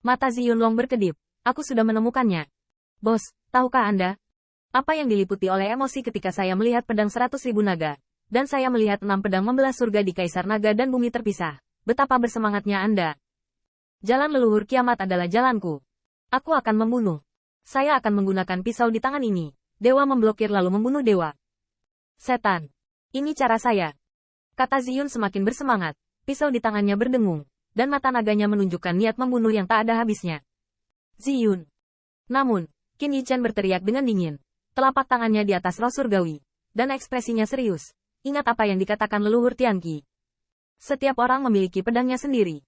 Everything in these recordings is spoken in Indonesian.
Mata Zi Yunlong berkedip. Aku sudah menemukannya. Bos, tahukah Anda? Apa yang diliputi oleh emosi ketika saya melihat pedang 100.000 naga. Dan saya melihat 6 pedang membelah surga di Kaisar Naga dan bumi terpisah. Betapa bersemangatnya Anda. Jalan leluhur kiamat adalah jalanku. Aku akan membunuh. Saya akan menggunakan pisau di tangan ini. Dewa memblokir lalu membunuh dewa. Setan. Ini cara saya. Kata Zi Yun semakin bersemangat. Pisau di tangannya berdengung. Dan mata naganya menunjukkan niat membunuh yang tak ada habisnya. Zi Yun. Namun, Qin Yichen berteriak dengan dingin. Telapak tangannya di atas roh surgawi. Dan ekspresinya serius. Ingat apa yang dikatakan leluhur Tianqi. Setiap orang memiliki pedangnya sendiri.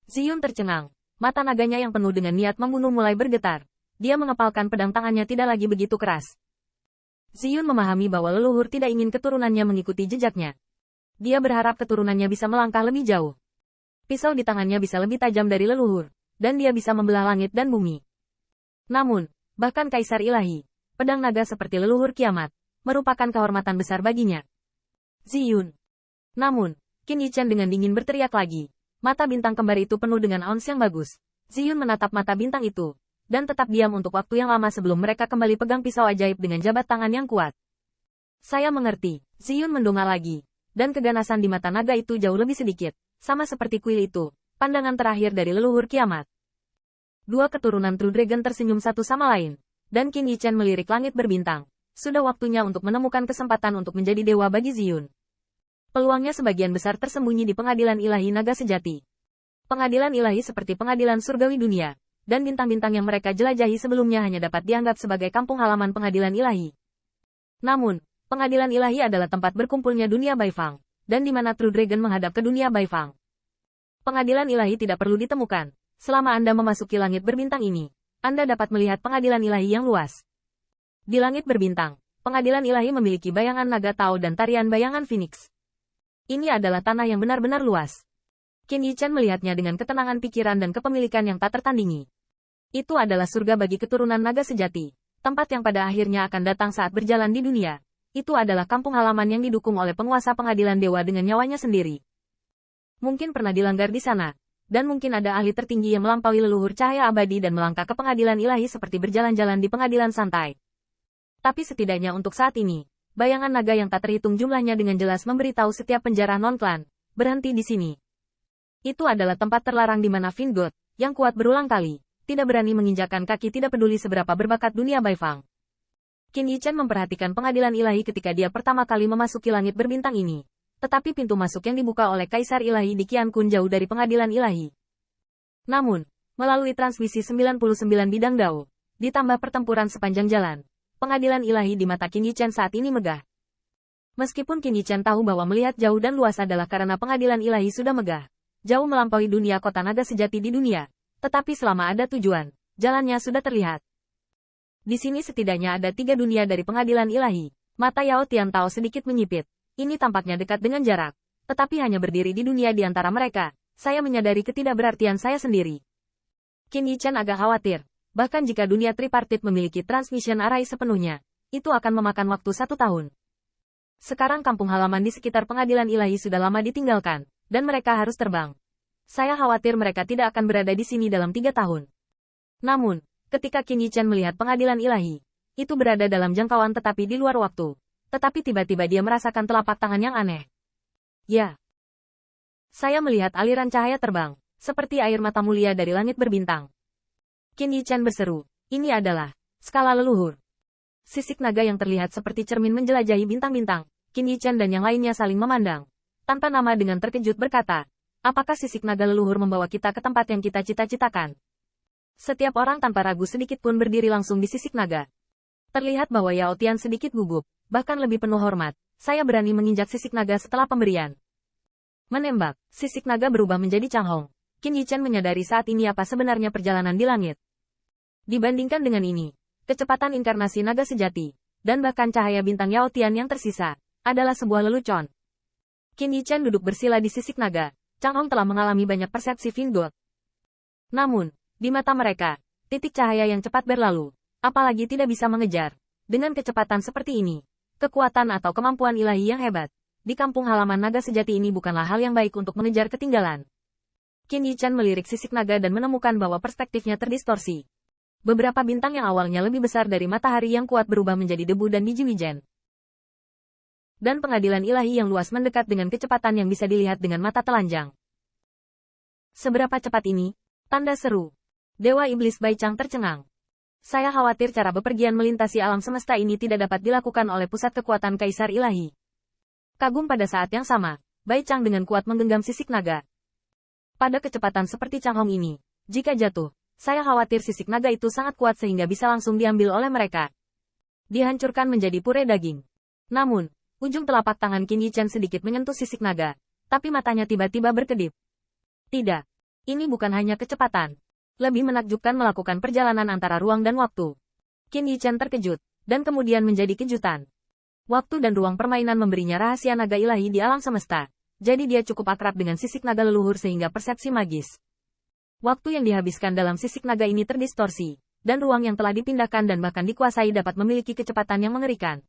Zi Yun tercengang. Mata naganya yang penuh dengan niat membunuh mulai bergetar. Dia mengepalkan pedang tangannya tidak lagi begitu keras. Zi Yun memahami bahwa leluhur tidak ingin keturunannya mengikuti jejaknya. Dia berharap keturunannya bisa melangkah lebih jauh. Pisau di tangannya bisa lebih tajam dari leluhur, dan dia bisa membelah langit dan bumi. Namun, bahkan Kaisar Ilahi, pedang naga seperti leluhur kiamat, merupakan kehormatan besar baginya. Zi Yun. Namun, Qin Yichen dengan dingin berteriak lagi. Mata bintang kembar itu penuh dengan aunsi yang bagus. Zi Yun menatap mata bintang itu, dan tetap diam untuk waktu yang lama sebelum mereka kembali pegang pisau ajaib dengan jabat tangan yang kuat. Saya mengerti. Zi Yun mendongak lagi, dan keganasan di mata naga itu jauh lebih sedikit, sama seperti kuil itu, pandangan terakhir dari leluhur kiamat. Dua keturunan True Dragon tersenyum satu sama lain, dan Qin Yichen melirik langit berbintang. Sudah waktunya untuk menemukan kesempatan untuk menjadi dewa bagi Zi Yun. Peluangnya sebagian besar tersembunyi di pengadilan ilahi naga sejati. Pengadilan ilahi seperti pengadilan surgawi dunia, dan bintang-bintang yang mereka jelajahi sebelumnya hanya dapat dianggap sebagai kampung halaman pengadilan ilahi. Namun, pengadilan ilahi adalah tempat berkumpulnya dunia Baifang, dan di mana True Dragon menghadap ke dunia Baifang. Pengadilan ilahi tidak perlu ditemukan. Selama Anda memasuki langit berbintang ini, Anda dapat melihat pengadilan ilahi yang luas. Di langit berbintang, pengadilan ilahi memiliki bayangan naga Tao dan tarian bayangan Phoenix. Ini adalah tanah yang benar-benar luas. Qin Yichen melihatnya dengan ketenangan pikiran dan kepemilikan yang tak tertandingi. Itu adalah surga bagi keturunan naga sejati, tempat yang pada akhirnya akan datang saat berjalan di dunia. Itu adalah kampung halaman yang didukung oleh penguasa pengadilan dewa dengan nyawanya sendiri. Mungkin pernah dilanggar di sana, dan mungkin ada ahli tertinggi yang melampaui leluhur cahaya abadi dan melangkah ke pengadilan ilahi seperti berjalan-jalan di pengadilan santai. Tapi setidaknya untuk saat ini, bayangan naga yang tak terhitung jumlahnya dengan jelas memberitahu setiap penjara non-klan, berhenti di sini. Itu adalah tempat terlarang di mana Vin God, yang kuat berulang kali, tidak berani menginjakkan kaki tidak peduli seberapa berbakat dunia Baifang. Qin Yichen memperhatikan pengadilan ilahi ketika dia pertama kali memasuki langit berbintang ini. Tetapi pintu masuk yang dibuka oleh Kaisar Ilahi di Qiankun jauh dari pengadilan ilahi. Namun, melalui transmisi 99 bidang Dao, ditambah pertempuran sepanjang jalan, pengadilan ilahi di mata Qin Yichen saat ini megah. Meskipun Qin Yichen tahu bahwa melihat jauh dan luas adalah karena pengadilan ilahi sudah megah, jauh melampaui dunia kota naga sejati di dunia, tetapi selama ada tujuan, jalannya sudah terlihat. Di sini setidaknya ada 3 dunia dari pengadilan ilahi. Mata Yao Tian Tao sedikit menyipit. Ini tampaknya dekat dengan jarak, tetapi hanya berdiri di dunia di antara mereka. Saya menyadari ketidakberartian saya sendiri. Qin Yichen agak khawatir. Bahkan jika dunia tripartit memiliki transmission array sepenuhnya, itu akan memakan waktu 1 tahun. Sekarang kampung halaman di sekitar pengadilan ilahi sudah lama ditinggalkan, dan mereka harus terbang. Saya khawatir mereka tidak akan berada di sini dalam 3 tahun. Namun, ketika Qin Yichen melihat pengadilan ilahi, itu berada dalam jangkauan tetapi di luar waktu. Tetapi tiba-tiba dia merasakan telapak tangan yang aneh. Ya. Saya melihat aliran cahaya terbang, seperti air mata mulia dari langit berbintang. Qin Yichen berseru, ini adalah skala leluhur. Sisik naga yang terlihat seperti cermin menjelajahi bintang-bintang. Qin Yichen dan yang lainnya saling memandang. Tanpa nama dengan terkejut berkata, apakah sisik naga leluhur membawa kita ke tempat yang kita cita-citakan? Setiap orang tanpa ragu sedikit pun berdiri langsung di sisik naga. Terlihat bahwa Yao Tian sedikit gugup. Bahkan lebih penuh hormat, saya berani menginjak sisik naga setelah pemberian. Menembak, sisik naga berubah menjadi Chang Hong. Qin Yichen menyadari saat ini apa sebenarnya perjalanan di langit. Dibandingkan dengan ini, kecepatan inkarnasi naga sejati, dan bahkan cahaya bintang Yao Tian yang tersisa, adalah sebuah lelucon. Qin Yichen duduk bersila di sisik naga. Chang Hong telah mengalami banyak persepsi Vin God. Namun, di mata mereka, titik cahaya yang cepat berlalu, apalagi tidak bisa mengejar. Dengan kecepatan seperti ini, kekuatan atau kemampuan ilahi yang hebat, di kampung halaman naga sejati ini bukanlah hal yang baik untuk mengejar ketinggalan. Qin Yichan melirik sisik naga dan menemukan bahwa perspektifnya terdistorsi. Beberapa bintang yang awalnya lebih besar dari matahari yang kuat berubah menjadi debu dan biji wijen. Dan pengadilan ilahi yang luas mendekat dengan kecepatan yang bisa dilihat dengan mata telanjang. Seberapa cepat ini? Tanda seru. Dewa Iblis Baichang tercengang. Saya khawatir cara bepergian melintasi alam semesta ini tidak dapat dilakukan oleh pusat kekuatan Kaisar Ilahi. Kagum pada saat yang sama, Baichang dengan kuat menggenggam sisik naga. Pada kecepatan seperti Chang Hong ini, jika jatuh, saya khawatir sisik naga itu sangat kuat sehingga bisa langsung diambil oleh mereka. Dihancurkan menjadi puré daging. Namun, ujung telapak tangan Qin Yichan sedikit menyentuh sisik naga, tapi matanya tiba-tiba berkedip. Tidak. Ini bukan hanya kecepatan. Lebih menakjubkan melakukan perjalanan antara ruang dan waktu. Qin Yichan terkejut, dan kemudian menjadi kejutan. Waktu dan ruang permainan memberinya rahasia naga ilahi di alam semesta. Jadi dia cukup akrab dengan sisik naga leluhur sehingga persepsi magis. Waktu yang dihabiskan dalam sisik naga ini terdistorsi, dan ruang yang telah dipindahkan dan bahkan dikuasai dapat memiliki kecepatan yang mengerikan.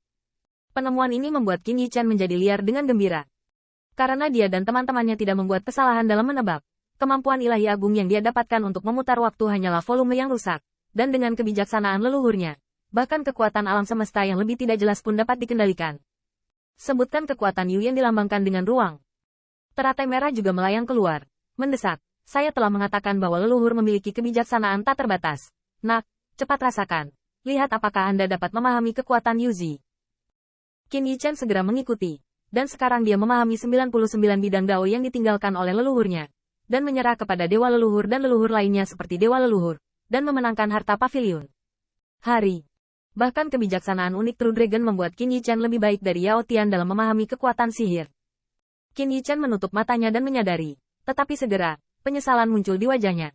Penemuan ini membuat Qin Yichan menjadi liar dengan gembira. Karena dia dan teman-temannya tidak membuat kesalahan dalam menebak, kemampuan ilahi agung yang dia dapatkan untuk memutar waktu hanyalah volume yang rusak, dan dengan kebijaksanaan leluhurnya, bahkan kekuatan alam semesta yang lebih tidak jelas pun dapat dikendalikan. Sebutkan kekuatan Yu yang dilambangkan dengan ruang. Teratai merah juga melayang keluar, mendesak. Saya telah mengatakan bahwa leluhur memiliki kebijaksanaan tak terbatas. Nak, cepat rasakan. Lihat apakah Anda dapat memahami kekuatan Yuzi. Qin Yichan segera mengikuti. Dan sekarang dia memahami 99 bidang dao yang ditinggalkan oleh leluhurnya. Dan menyerah kepada dewa leluhur dan leluhur lainnya seperti dewa leluhur. Dan memenangkan harta pavilion. Hari. Bahkan kebijaksanaan unik True Dragon membuat Qin Yichan lebih baik dari Yao Tian dalam memahami kekuatan sihir. Qin Yichan menutup matanya dan menyadari. Tetapi segera, penyesalan muncul di wajahnya.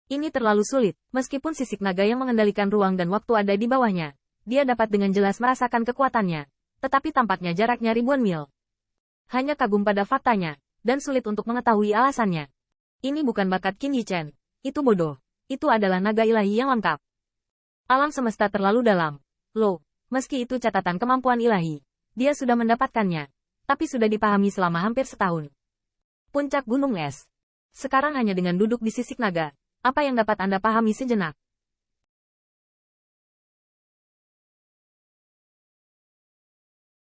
Ini terlalu sulit, meskipun sisik naga yang mengendalikan ruang dan waktu ada di bawahnya. Dia dapat dengan jelas merasakan kekuatannya. Tetapi tampaknya jaraknya ribuan mil. Hanya kagum pada faktanya, dan sulit untuk mengetahui alasannya. Ini bukan bakat Qin Yichan. Itu bodoh. Itu adalah naga ilahi yang lengkap. Alam semesta terlalu dalam. Loh, meski itu catatan kemampuan ilahi. Dia sudah mendapatkannya. Tapi sudah dipahami selama hampir setahun. Puncak gunung es. Sekarang hanya dengan duduk di sisik naga, apa yang dapat Anda pahami sejenak?